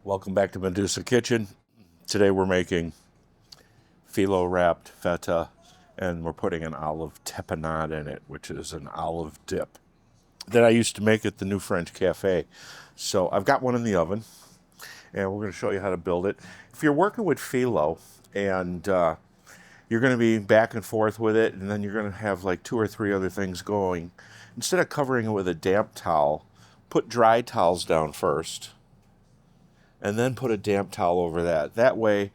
Welcome back to Medusa Kitchen. Today we're making Phyllo-wrapped Feta, and we're putting an olive tapenade in it, which is an olive dip that I used to make at the New French Cafe. So I've got one in the oven, and we're going to show you how to build it. If you're working with phyllo and you're going to be back and forth with it, and then you're going to have like 2 or 3 other things going, instead of covering it with a damp towel, put dry towels down first and then put a damp towel over that. That way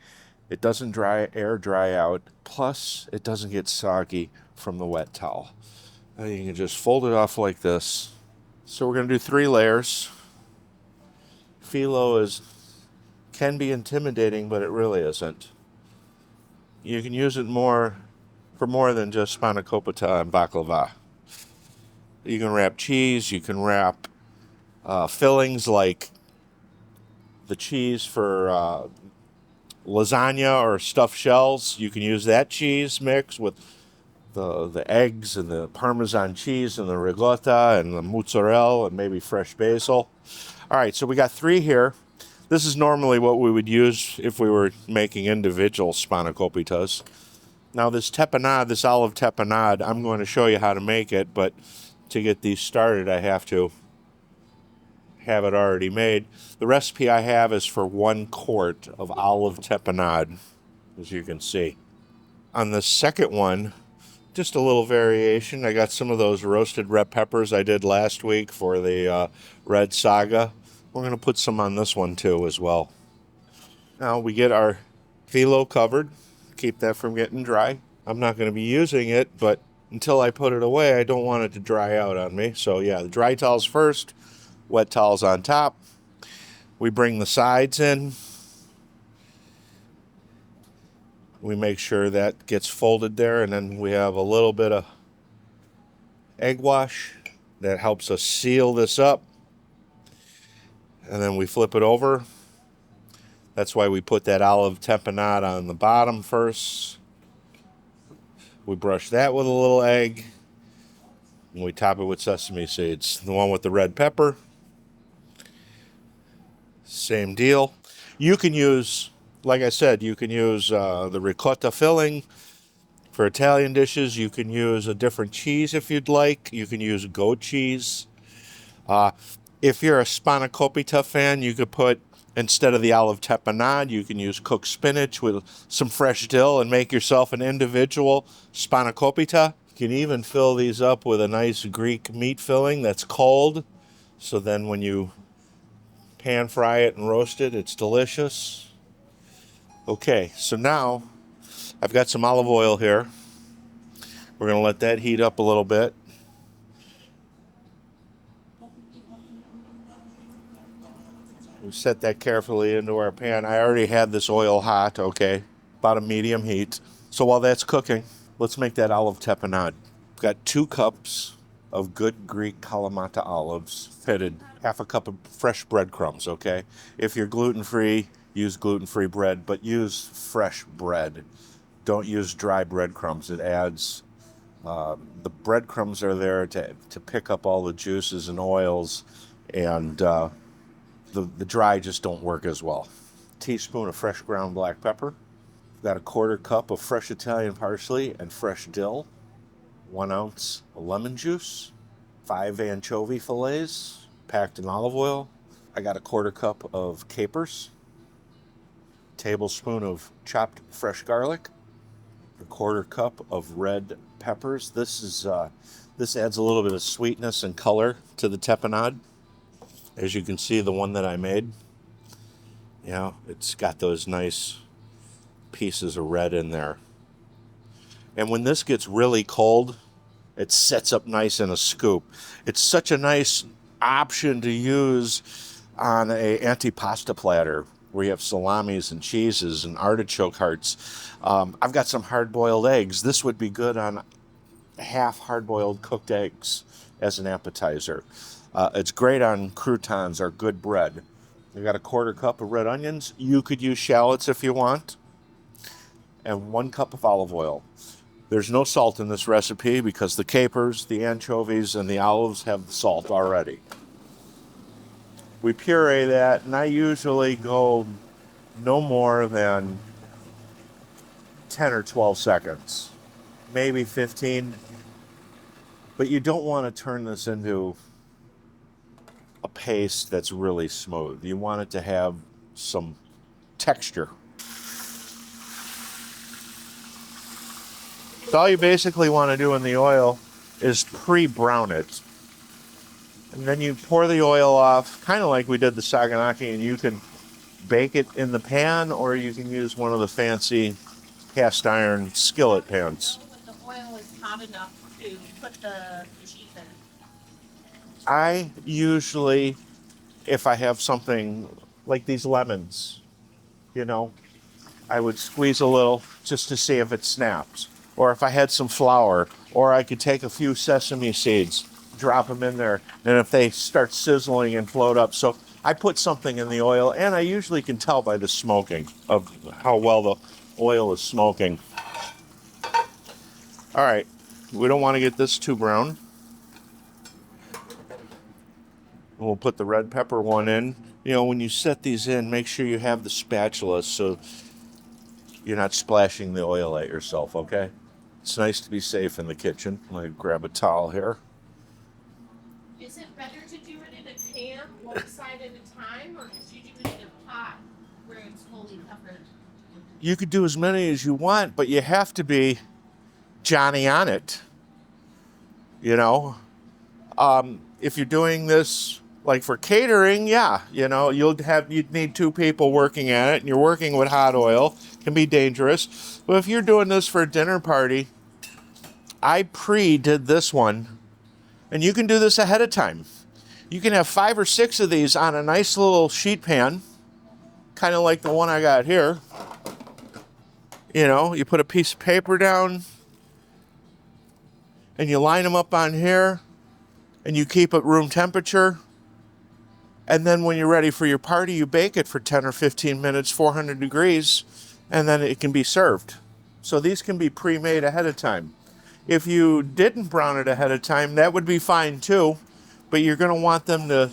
it doesn't air dry out, plus it doesn't get soggy from the wet towel. And you can just fold it off like this. So we're going to do 3 layers. Phyllo can be intimidating, but it really isn't. You can use it for more than just spanakopita and baklava. You can wrap cheese, you can wrap fillings like the cheese for lasagna or stuffed shells. You can use that cheese mix with the eggs and the Parmesan cheese and the ricotta and the mozzarella and maybe fresh basil. All right, so we got 3 here. This is normally what we would use if we were making individual spanacopitas. Now this tapenade, this olive tapenade, I'm going to show you how to make it, but to get these started I have to have it already made. The recipe I have is for 1 quart of olive tapenade, as you can see. On the second one, just a little variation. I got some of those roasted red peppers I did last week for the red saga. We're going to put some on this one too as well. Now we get our phyllo covered. Keep that from getting dry. I'm not going to be using it, but until I put it away, I don't want it to dry out on me. So yeah, the dry towels first, wet towels on top. We bring the sides in. We make sure that gets folded there, and then we have a little bit of egg wash that helps us seal this up. And then we flip it over. That's why we put that olive tapenade on the bottom first. We brush that with a little egg, and we top it with sesame seeds. The one with the red pepper, same deal. You can use, like I said, you can use the ricotta filling for Italian dishes. You can use a different cheese if you'd like. You can use goat cheese. If you're a spanakopita fan, you could put, instead of the olive tapenade, you can use cooked spinach with some fresh dill and make yourself an individual spanakopita. You can even fill these up with a nice Greek meat filling that's cold. So then when you pan fry it and roast it, it's delicious. Okay, so now I've got some olive oil here. We're going to let that heat up a little bit. We set that carefully into our pan. I already had this oil hot, okay, about a medium heat. So while that's cooking, let's make that olive tapenade. I've got 2 cups of good Greek Kalamata olives, pitted, half a cup of fresh breadcrumbs, okay? If you're gluten-free, use gluten-free bread, but use fresh bread. Don't use dry breadcrumbs. It adds, the breadcrumbs are there to pick up all the juices and oils, and the dry just don't work as well. Teaspoon of fresh ground black pepper. Got a 1/4 cup of fresh Italian parsley and fresh dill. 1 ounce of lemon juice. 5 anchovy fillets packed in olive oil. I got a 1/4 cup of capers. Tablespoon of chopped fresh garlic. A 1/4 cup of red peppers. This adds a little bit of sweetness and color to the tapenade. As you can see, the one that I made, you know, it's got those nice pieces of red in there. And when this gets really cold, it sets up nice in a scoop. It's such a nice option to use on a antipasta platter where you have salamis and cheeses and artichoke hearts. I've got some hard-boiled eggs. This would be good on half hard-boiled cooked eggs as an appetizer. It's great on croutons or good bread. I got a 1/4 cup of red onions. You could use shallots if you want. And 1 cup of olive oil. There's no salt in this recipe because the capers, the anchovies, and the olives have the salt already. We puree that, and I usually go no more than 10 or 12 seconds, maybe 15. But you don't want to turn this into a paste that's really smooth. You want it to have some texture. So all you basically want to do in the oil is pre-brown it. And then you pour the oil off, kind of like we did the saganaki, and you can bake it in the pan, or you can use one of the fancy cast iron skillet pans. The oil is hot enough to put the cheese in. I usually, if I have something like these lemons, I would squeeze a little just to see if it snaps. Or if I had some flour, or I could take a few sesame seeds, drop them in there, and if they start sizzling and float up. So I put something in the oil, and I usually can tell by the smoking of how well the oil is smoking. All right, we don't want to get this too brown. We'll put the red pepper one in. When you set these in, make sure you have the spatula so you're not splashing the oil at yourself, okay? It's nice to be safe in the kitchen. I'm going to grab a towel here. Is it better to do it in a pan, one side at a time, or should you do it in a pot where it's fully covered? You could do as many as you want, but you have to be Johnny on it. If you're doing this like for catering, yeah, you'd need 2 people working at it, and you're working with hot oil. It can be dangerous. But if you're doing this for a dinner party, I pre-did this one, and you can do this ahead of time. You can have 5 or 6 of these on a nice little sheet pan, kind of like the one I got here. You put a piece of paper down, and you line them up on here, and you keep it room temperature. And then when you're ready for your party, you bake it for 10 or 15 minutes, 400 degrees, and then it can be served. So these can be pre-made ahead of time. If you didn't brown it ahead of time, that would be fine too, but you're going to want them to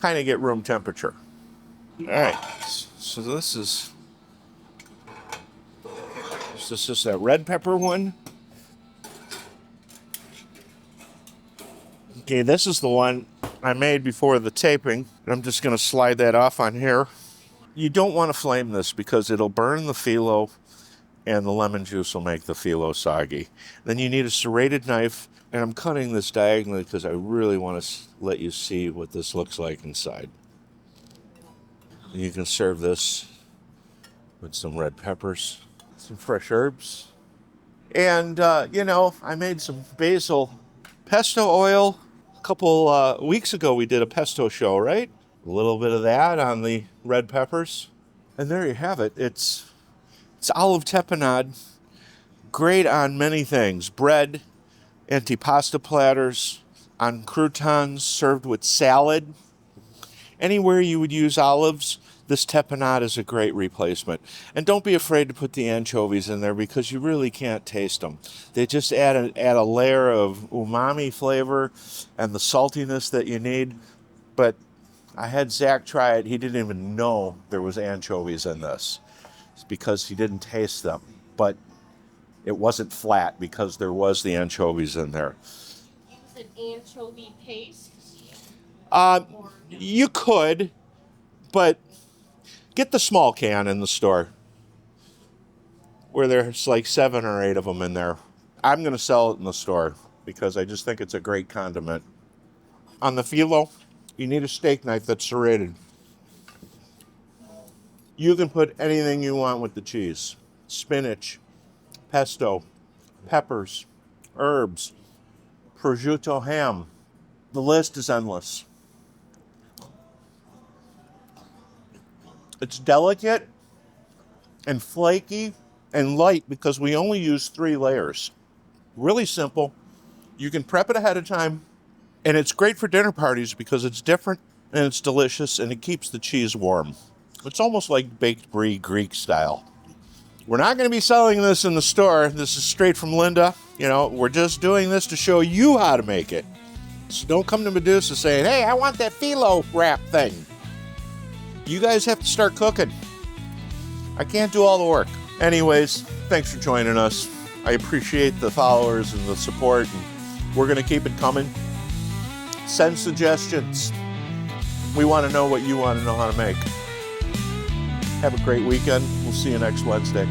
kind of get room temperature. All right, so this is that red pepper one. Okay, this is the one I made before the taping. I'm just going to slide that off on here. You don't want to flame this because it'll burn the phyllo, and the lemon juice will make the phyllo soggy. Then you need a serrated knife, and I'm cutting this diagonally because I really want to let you see what this looks like inside. You can serve this with some red peppers, some fresh herbs, and I made some basil pesto oil. A couple weeks ago we did a pesto show, right? A little bit of that on the red peppers, and there you have it. It's olive tapenade, great on many things. Bread, antipasta platters, on croutons, served with salad. Anywhere you would use olives, this tapenade is a great replacement. And don't be afraid to put the anchovies in there because you really can't taste them. They just add a layer of umami flavor and the saltiness that you need. But I had Zach try it. He didn't even know there was anchovies in this. It's because he didn't taste them. But it wasn't flat because there was the anchovies in there. Use an anchovy paste? You could, but get the small can in the store where there's like 7 or 8 of them in there. I'm going to sell it in the store because I just think it's a great condiment. On the phyllo, you need a steak knife that's serrated. You can put anything you want with the cheese. Spinach, pesto, peppers, herbs, prosciutto ham. The list is endless. It's delicate and flaky and light because we only use 3 layers. Really simple. You can prep it ahead of time, and it's great for dinner parties because it's different and it's delicious and it keeps the cheese warm. It's almost like baked brie Greek style. We're not going to be selling this in the store. This is straight from Linda. We're just doing this to show you how to make it. So don't come to Medusa saying, hey, I want that Phyllo-wrap thing. You guys have to start cooking. I can't do all the work. Anyways, thanks for joining us. I appreciate the followers and the support, and we're going to keep it coming. Send suggestions. We want to know what you want to know how to make. Have a great weekend. We'll see you next Wednesday.